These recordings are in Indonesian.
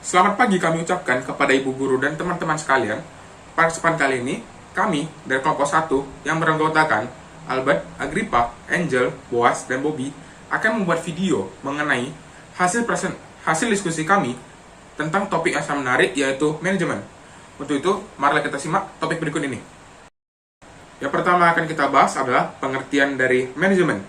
Selamat pagi kami ucapkan kepada ibu guru dan teman-teman sekalian. Pada kesempatan kali ini, kami dari kelompok 1 yang beranggotakan Albert, Agrippa, Angel, Boas, dan Bobby akan membuat video mengenai hasil diskusi kami tentang topik yang sangat menarik, yaitu manajemen. Untuk itu, marilah kita simak topik berikut ini. Yang pertama akan kita bahas adalah pengertian dari manajemen.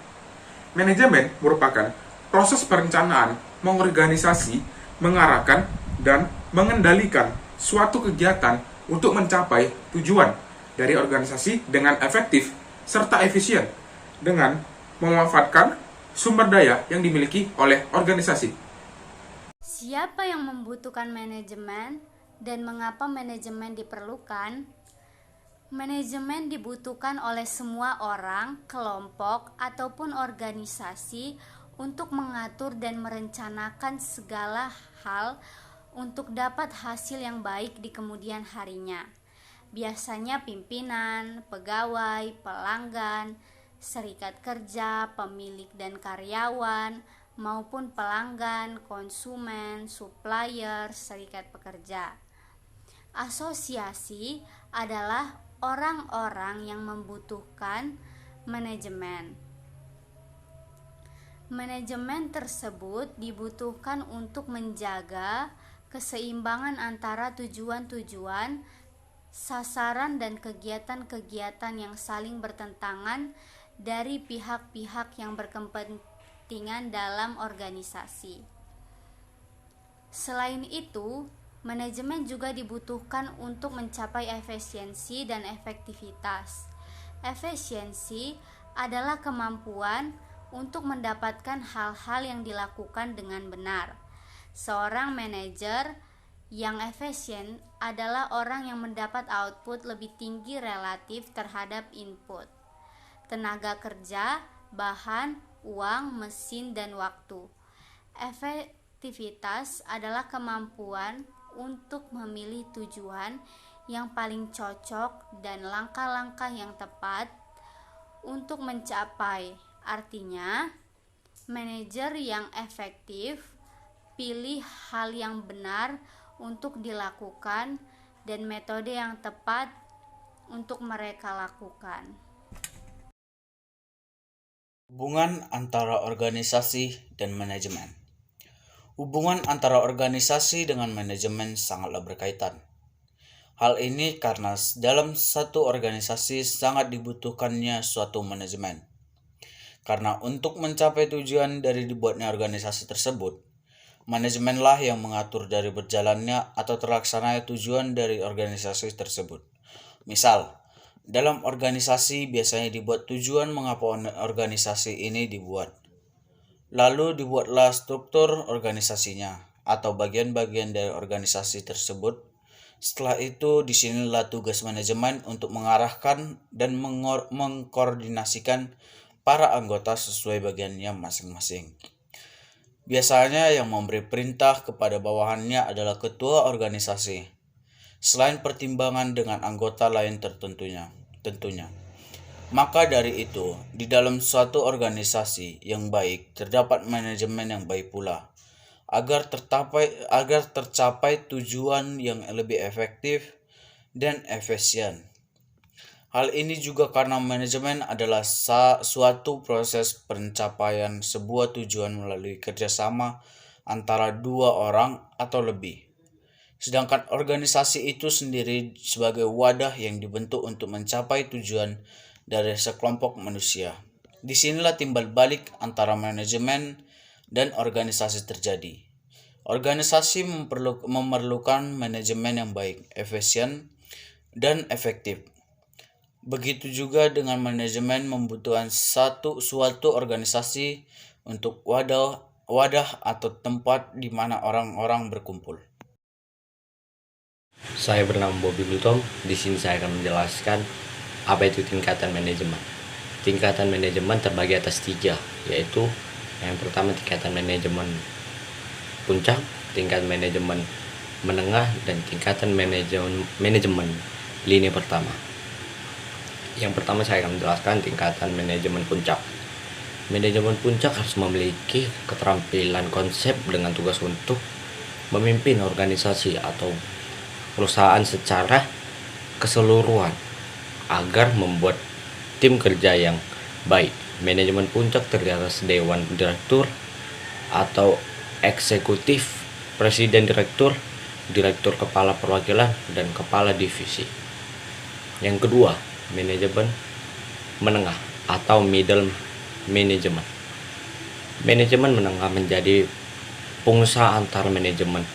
Manajemen merupakan proses perencanaan, mengorganisasi, mengarahkan, dan mengendalikan suatu kegiatan untuk mencapai tujuan dari organisasi dengan efektif serta efisien dengan memanfaatkan sumber daya yang dimiliki oleh organisasi. Siapa yang membutuhkan manajemen dan mengapa manajemen diperlukan? Manajemen dibutuhkan oleh semua orang, kelompok, ataupun organisasi untuk mengatur dan merencanakan segala hal untuk dapat hasil yang baik di kemudian harinya. Biasanya pimpinan, pegawai, pelanggan, serikat kerja, pemilik dan karyawan, maupun pelanggan, konsumen, supplier, serikat pekerja. Asosiasi adalah orang-orang yang membutuhkan manajemen. Manajemen tersebut dibutuhkan untuk menjaga keseimbangan antara tujuan-tujuan, sasaran, dan kegiatan-kegiatan yang saling bertentangan dari pihak-pihak yang berkepentingan dalam organisasi. Selain itu, manajemen juga dibutuhkan untuk mencapai efisiensi dan efektivitas. Efisiensi adalah kemampuan untuk mendapatkan hal-hal yang dilakukan dengan benar. Seorang manajer yang efisien adalah orang yang mendapat output lebih tinggi relatif terhadap input, tenaga kerja, bahan, uang, mesin, dan waktu. Efektivitas adalah kemampuan untuk memilih tujuan yang paling cocok dan langkah-langkah yang tepat untuk mencapai. Artinya, manajer yang efektif pilih hal yang benar untuk dilakukan dan metode yang tepat untuk mereka lakukan. Hubungan antara organisasi dan manajemen. Hubungan antara organisasi dengan manajemen sangatlah berkaitan. Hal ini karena dalam satu organisasi sangat dibutuhkannya suatu manajemen. Karena untuk mencapai tujuan dari dibuatnya organisasi tersebut, manajemenlah yang mengatur dari berjalannya atau terlaksananya tujuan dari organisasi tersebut. Misal, dalam organisasi biasanya dibuat tujuan mengapa organisasi ini dibuat. Lalu dibuatlah struktur organisasinya atau bagian-bagian dari organisasi tersebut. Setelah itu disinilah tugas manajemen untuk mengarahkan dan mengkoordinasikan para anggota sesuai bagiannya masing-masing. Biasanya yang memberi perintah kepada bawahannya adalah ketua organisasi, selain pertimbangan dengan anggota lain tentunya. Maka dari itu, di dalam suatu organisasi yang baik terdapat manajemen yang baik pula, agar tercapai tujuan yang lebih efektif dan efisien. Hal ini juga karena manajemen adalah suatu proses pencapaian sebuah tujuan melalui kerjasama antara dua orang atau lebih. Sedangkan organisasi itu sendiri sebagai wadah yang dibentuk untuk mencapai tujuan dari sekelompok manusia. Disinilah timbal balik antara manajemen dan organisasi terjadi. Organisasi memerlukan manajemen yang baik, efisien, dan efektif. Begitu juga dengan manajemen membutuhkan suatu organisasi untuk wadah atau tempat di mana orang-orang berkumpul. Saya bernama Bobby Lutom. Di sini saya akan menjelaskan apa itu tingkatan manajemen. Tingkatan manajemen terbagi atas 3, yaitu yang pertama tingkatan manajemen puncak, tingkat manajemen menengah, dan tingkatan manajemen lini pertama. Yang pertama saya akan menjelaskan tingkatan manajemen puncak. Manajemen puncak harus memiliki keterampilan konsep dengan tugas untuk memimpin organisasi atau perusahaan secara keseluruhan agar membuat tim kerja yang baik. Manajemen puncak terdiri atas dewan direktur atau eksekutif, presiden direktur, direktur kepala perwakilan, dan kepala divisi. Yang kedua, manajemen menengah atau middle management. Manajemen menengah menjadi pengusaha antar manajemen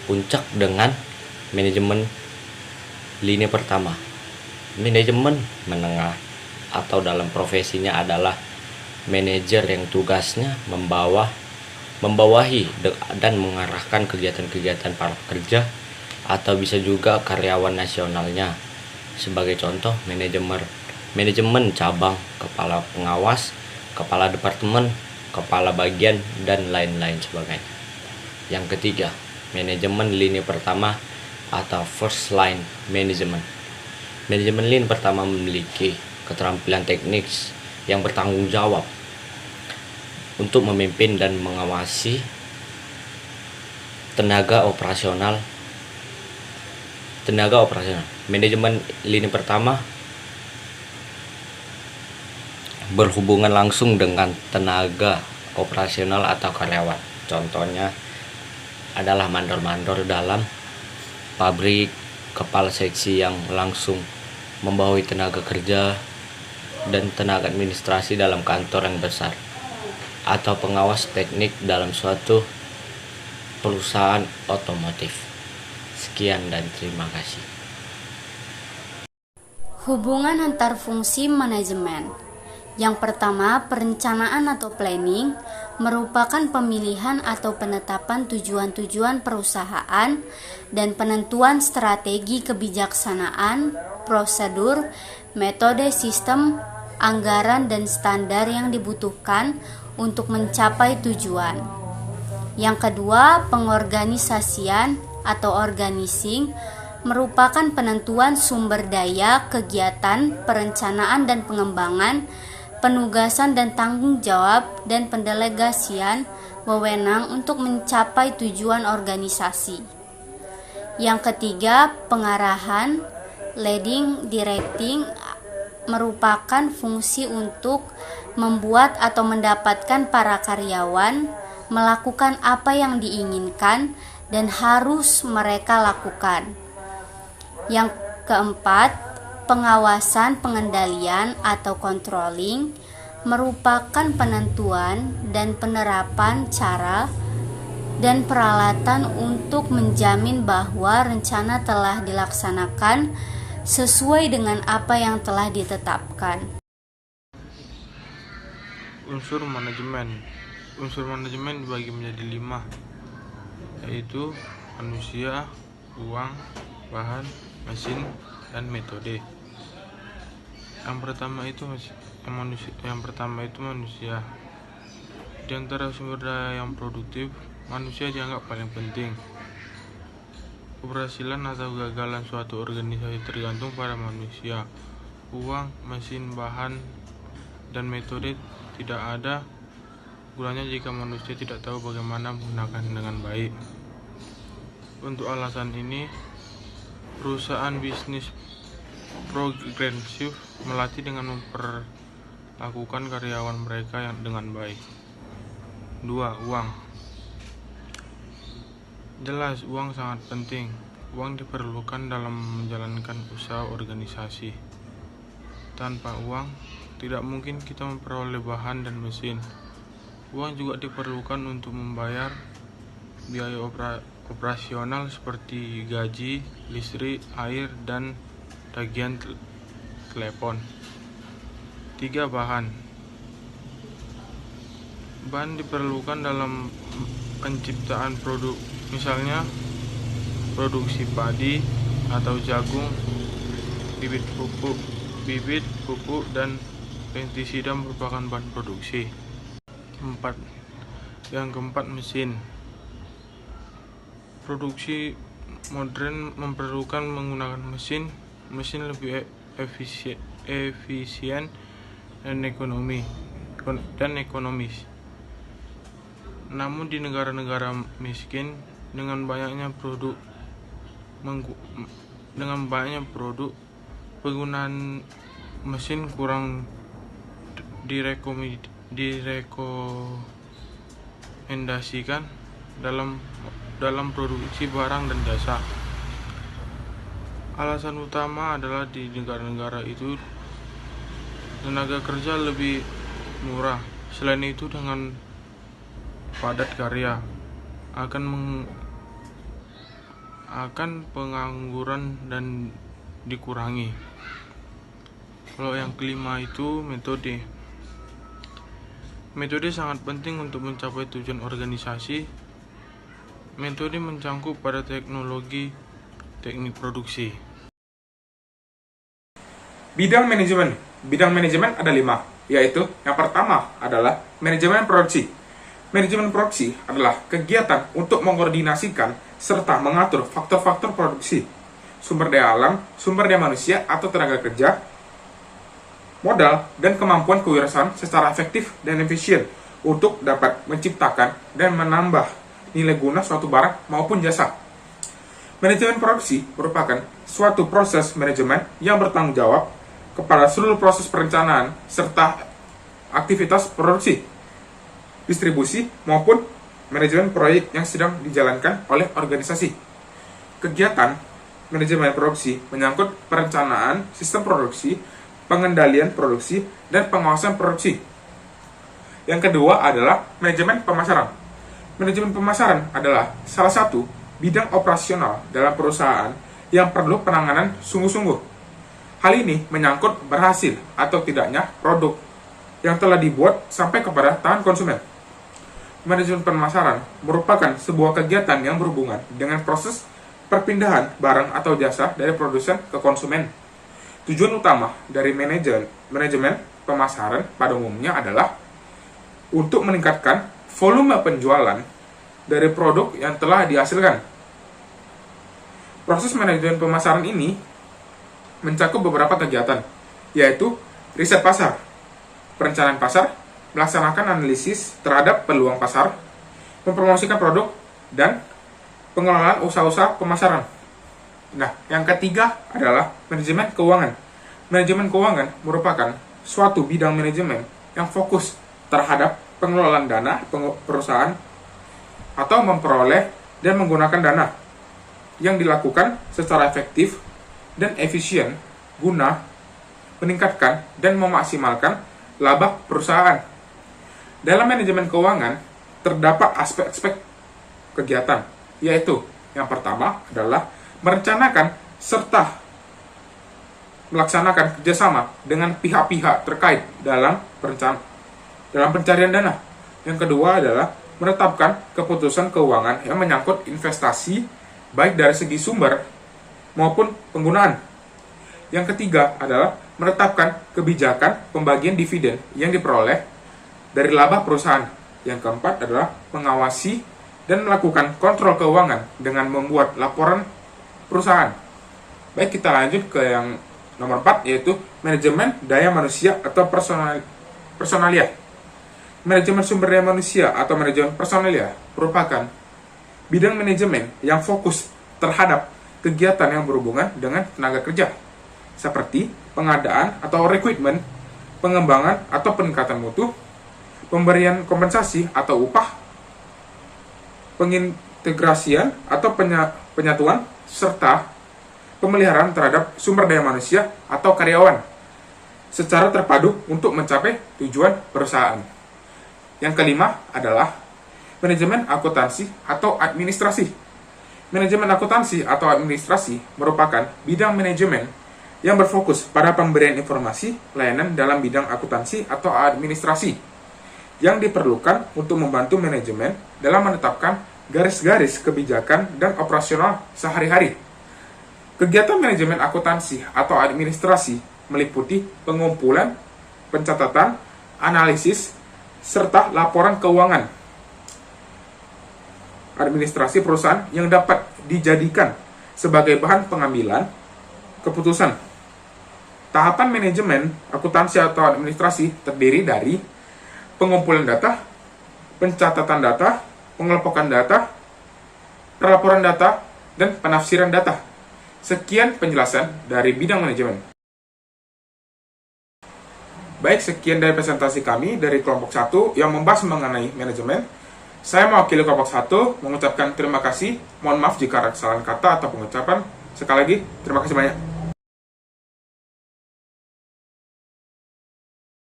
puncak dengan manajemen lini pertama. Manajemen menengah atau dalam profesinya adalah manajer yang tugasnya membawahi dan mengarahkan kegiatan-kegiatan para pekerja atau bisa juga karyawan nasionalnya. Sebagai contoh, manajemen cabang, kepala pengawas, kepala departemen, kepala bagian, dan lain-lain sebagainya. Yang ketiga, manajemen lini pertama atau first line management. Manajemen lini pertama memiliki keterampilan teknis yang bertanggung jawab untuk memimpin dan mengawasi tenaga operasional. Manajemen lini pertama berhubungan langsung dengan tenaga operasional atau karyawan. Contohnya adalah mandor-mandor dalam pabrik, kepala seksi yang langsung membawahi tenaga kerja dan tenaga administrasi dalam kantor yang besar, atau pengawas teknik dalam suatu perusahaan otomotif. Sekian dan terima kasih. Hubungan antar fungsi manajemen. Yang pertama, perencanaan atau planning merupakan pemilihan atau penetapan tujuan-tujuan perusahaan dan penentuan strategi kebijaksanaan, prosedur, metode, sistem, anggaran, dan standar yang dibutuhkan untuk mencapai tujuan. Yang kedua, pengorganisasian atau organizing merupakan penentuan sumber daya, kegiatan, perencanaan dan pengembangan, penugasan dan tanggung jawab, dan pendelegasian wewenang untuk mencapai tujuan organisasi. Yang ketiga, pengarahan, leading, directing merupakan fungsi untuk membuat atau mendapatkan para karyawan melakukan apa yang diinginkan dan harus mereka lakukan. Yang keempat, pengawasan pengendalian atau controlling merupakan penentuan dan penerapan cara dan peralatan untuk menjamin bahwa rencana telah dilaksanakan sesuai dengan apa yang telah ditetapkan. Unsur manajemen dibagi menjadi 5, yaitu manusia, uang, bahan, mesin, dan metode. Yang pertama itu manusia. Di antara sumber daya yang produktif, manusia dianggap paling penting. Keberhasilan atau kegagalan suatu organisasi tergantung pada manusia. Uang, mesin, bahan, dan metode tidak ada gunanya jika manusia tidak tahu bagaimana menggunakan dengan baik. Untuk alasan ini, perusahaan bisnis progresif melatih dengan memperlakukan karyawan mereka dengan baik. 2. Uang. Jelas, uang sangat penting. Uang diperlukan dalam menjalankan usaha organisasi. Tanpa uang, tidak mungkin kita memperoleh bahan dan mesin. Uang juga diperlukan untuk membayar biaya operasional seperti gaji, listrik, air, dan tagihan telepon. 3. Bahan. Bahan diperlukan dalam penciptaan produk, misalnya produksi padi atau jagung, bibit pupuk, dan pestisida merupakan bahan produksi. 4. Yang keempat, mesin. Produksi modern memerlukan menggunakan mesin lebih efisien dan ekonomis. Namun di negara-negara miskin, dengan banyaknya produk penggunaan mesin kurang direkomendasikan dalam produksi barang dan jasa. Alasan utama adalah di negara-negara itu tenaga kerja lebih murah. Selain itu, dengan padat karya akan pengangguran dan dikurangi. Kalau yang kelima itu metode. Metode sangat penting untuk mencapai tujuan organisasi. Metode mencangkup pada teknik produksi. Bidang manajemen. Bidang manajemen ada 5, yaitu yang pertama adalah manajemen produksi. Manajemen produksi adalah kegiatan untuk mengkoordinasikan serta mengatur faktor-faktor produksi, sumber daya alam, sumber daya manusia atau tenaga kerja, modal, dan kemampuan kewirausahaan secara efektif dan efisien untuk dapat menciptakan dan menambah nilai guna suatu barang maupun jasa. Manajemen produksi merupakan suatu proses manajemen yang bertanggung jawab kepada seluruh proses perencanaan serta aktivitas produksi, distribusi, maupun manajemen proyek yang sedang dijalankan oleh organisasi. Kegiatan manajemen produksi menyangkut perencanaan sistem produksi, pengendalian produksi, dan pengawasan produksi. Yang kedua adalah manajemen pemasaran. Manajemen pemasaran adalah salah satu bidang operasional dalam perusahaan yang perlu penanganan sungguh-sungguh. Hal ini menyangkut berhasil atau tidaknya produk yang telah dibuat sampai kepada tangan konsumen. Manajemen pemasaran merupakan sebuah kegiatan yang berhubungan dengan proses perpindahan barang atau jasa dari produsen ke konsumen. Tujuan utama dari manajemen pemasaran pada umumnya adalah untuk meningkatkan volume penjualan dari produk yang telah dihasilkan. Proses manajemen pemasaran ini mencakup beberapa kegiatan, yaitu riset pasar, perencanaan pasar, melaksanakan analisis terhadap peluang pasar, mempromosikan produk, dan pengelolaan usaha-usaha pemasaran. Nah, yang ketiga adalah manajemen keuangan. Manajemen keuangan merupakan suatu bidang manajemen yang fokus terhadap pengelolaan dana perusahaan atau memperoleh dan menggunakan dana yang dilakukan secara efektif dan efisien guna meningkatkan dan memaksimalkan laba perusahaan. Dalam manajemen keuangan terdapat aspek-aspek kegiatan, yaitu yang pertama adalah merencanakan serta melaksanakan kerjasama dengan pihak-pihak terkait dalam pencarian dana. Yang kedua adalah menetapkan keputusan keuangan yang menyangkut investasi baik dari segi sumber maupun penggunaan. Yang ketiga adalah menetapkan kebijakan pembagian dividen yang diperoleh dari laba perusahaan. Yang keempat adalah mengawasi dan melakukan kontrol keuangan dengan membuat laporan perusahaan. Baik, kita lanjut ke yang nomor 4, yaitu manajemen daya manusia atau personalia. Manajemen sumber daya manusia atau manajemen personalia merupakan bidang manajemen yang fokus terhadap kegiatan yang berhubungan dengan tenaga kerja, seperti pengadaan atau rekrutmen, pengembangan atau peningkatan mutu, pemberian kompensasi atau upah, pengintegrasian atau penyatuan, serta pemeliharaan terhadap sumber daya manusia atau karyawan secara terpadu untuk mencapai tujuan perusahaan. Yang kelima adalah manajemen akuntansi atau administrasi. Manajemen akuntansi atau administrasi merupakan bidang manajemen yang berfokus pada pemberian informasi layanan dalam bidang akuntansi atau administrasi yang diperlukan untuk membantu manajemen dalam menetapkan garis-garis kebijakan dan operasional sehari-hari. Kegiatan manajemen akuntansi atau administrasi meliputi pengumpulan, pencatatan, analisis, serta laporan keuangan administrasi perusahaan yang dapat dijadikan sebagai bahan pengambilan keputusan. Tahapan manajemen akuntansi atau administrasi terdiri dari pengumpulan data, pencatatan data, pengelompokan data, pelaporan data, dan penafsiran data. Sekian penjelasan dari bidang manajemen. Baik, sekian dari presentasi kami dari kelompok 1 yang membahas mengenai manajemen. Saya mewakili kelompok 1 mengucapkan terima kasih. Mohon maaf jika ada kesalahan kata atau pengucapan. Sekali lagi, terima kasih banyak.